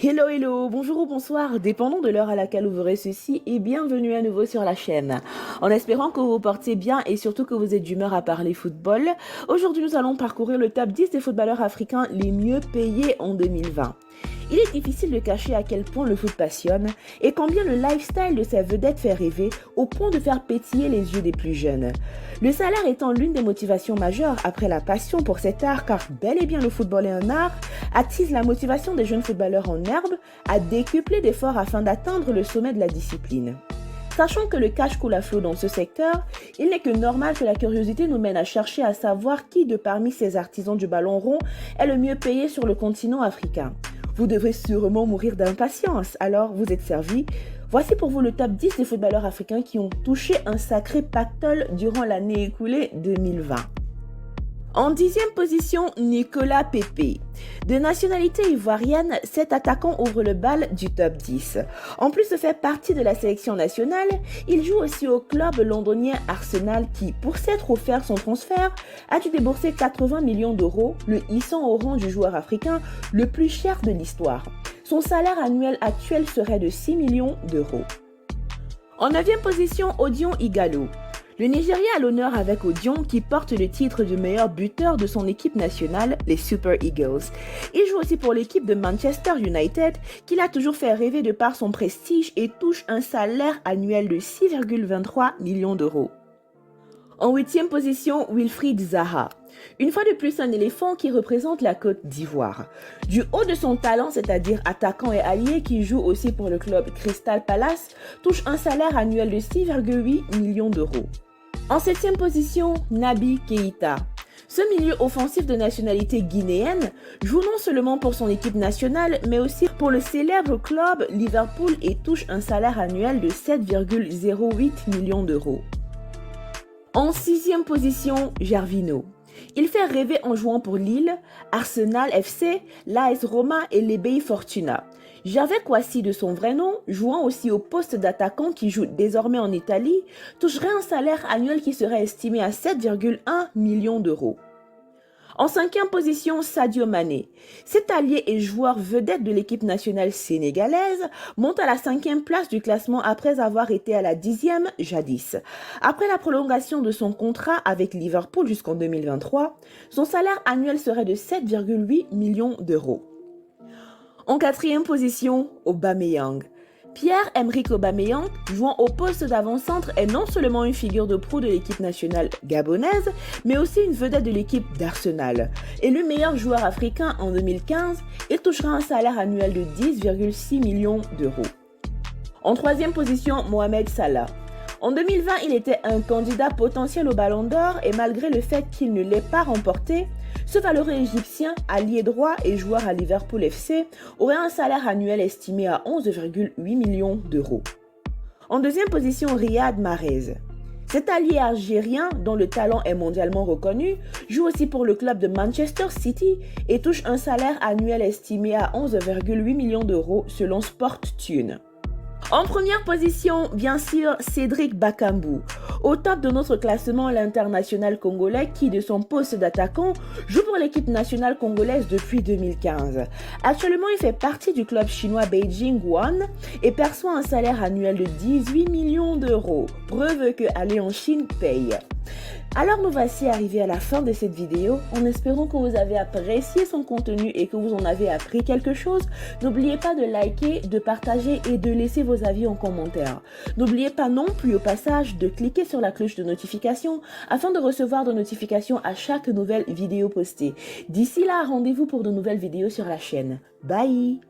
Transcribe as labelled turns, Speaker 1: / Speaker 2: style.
Speaker 1: Hello, hello, bonjour ou bonsoir, dépendant de l'heure à laquelle vous verrez ceci et bienvenue à nouveau sur la chaîne. En espérant que vous vous portez bien et surtout que vous êtes d'humeur à parler football, aujourd'hui nous allons parcourir le top 10 des footballeurs africains les mieux payés en 2020. Il est difficile de cacher à quel point le foot passionne et combien le lifestyle de ces vedettes fait rêver au point de faire pétiller les yeux des plus jeunes. Le salaire étant l'une des motivations majeures après la passion pour cet art, car bel et bien le football est un art, attise la motivation des jeunes footballeurs en herbe à décupler d'efforts afin d'atteindre le sommet de la discipline. Sachant que le cash coule à flot dans ce secteur, il n'est que normal que la curiosité nous mène à chercher à savoir qui de parmi ces artisans du ballon rond est le mieux payé sur le continent africain. Vous devrez sûrement mourir d'impatience, alors vous êtes servis. Voici pour vous le top 10 des footballeurs africains qui ont touché un sacré pactole durant l'année écoulée 2020. En 10e position, Nicolas Pepe. De nationalité ivoirienne, cet attaquant ouvre le bal du top 10. En plus de faire partie de la sélection nationale, il joue aussi au club londonien Arsenal qui, pour s'être offert son transfert, a dû débourser 80 millions d'euros, le hissant au rang du joueur africain le plus cher de l'histoire. Son salaire annuel actuel serait de 6 millions d'euros. En 9e position, Odion Ighalo. Le Nigeria a l'honneur avec Odion qui porte le titre de meilleur buteur de son équipe nationale, les Super Eagles. Il joue aussi pour l'équipe de Manchester United qui l'a toujours fait rêver de par son prestige et touche un salaire annuel de 6,23 millions d'euros. En 8e position, Wilfried Zaha. Une fois de plus, un éléphant qui représente la Côte d'Ivoire. Du haut de son talent, c'est-à-dire attaquant et allié qui joue aussi pour le club Crystal Palace, touche un salaire annuel de 6,8 millions d'euros. En 7e position, Naby Keïta. Ce milieu offensif de nationalité guinéenne joue non seulement pour son équipe nationale, mais aussi pour le célèbre club Liverpool et touche un salaire annuel de 7,08 millions d'euros. En 6e position, Gervinho. Il fait rêver en jouant pour Lille, Arsenal FC, l'AS Roma et l'EBI Fortuna. Gervais Kouassi de son vrai nom, jouant aussi au poste d'attaquant qui joue désormais en Italie, toucherait un salaire annuel qui serait estimé à 7,1 millions d'euros. En 5e position, Sadio Mané. Cet allié et joueur vedette de l'équipe nationale sénégalaise monte à la 5e place du classement après avoir été à la 10e jadis. Après la prolongation de son contrat avec Liverpool jusqu'en 2023, son salaire annuel serait de 7,8 millions d'euros. En 4e position, Aubameyang. Pierre-Emerick Aubameyang, jouant au poste d'avant-centre, est non seulement une figure de proue de l'équipe nationale gabonaise, mais aussi une vedette de l'équipe d'Arsenal. Élu meilleur joueur africain en 2015, il touchera un salaire annuel de 10,6 millions d'euros. En 3e position, Mohamed Salah. En 2020, il était un candidat potentiel au Ballon d'Or et malgré le fait qu'il ne l'ait pas remporté, ce valeureux égyptien, allié droit et joueur à Liverpool FC, aurait un salaire annuel estimé à 11,8 millions d'euros. En 2e position, Riyad Mahrez. Cet allié algérien, dont le talent est mondialement reconnu, joue aussi pour le club de Manchester City et touche un salaire annuel estimé à 11,8 millions d'euros selon Sporttune. En première position, bien sûr, Cédric Bakambu. Au top de notre classement, l'international congolais qui, de son poste d'attaquant, joue pour l'équipe nationale congolaise depuis 2015. Actuellement, il fait partie du club chinois Beijing One et perçoit un salaire annuel de 18 millions d'euros. Preuve que aller en Chine paye. Alors nous voici arrivés à la fin de cette vidéo, en espérant que vous avez apprécié son contenu et que vous en avez appris quelque chose. N'oubliez pas de liker, de partager et de laisser vos avis en commentaire. N'oubliez pas non plus au passage de cliquer sur la cloche de notification afin de recevoir des notifications à chaque nouvelle vidéo postée. D'ici là, rendez-vous pour de nouvelles vidéos sur la chaîne. Bye!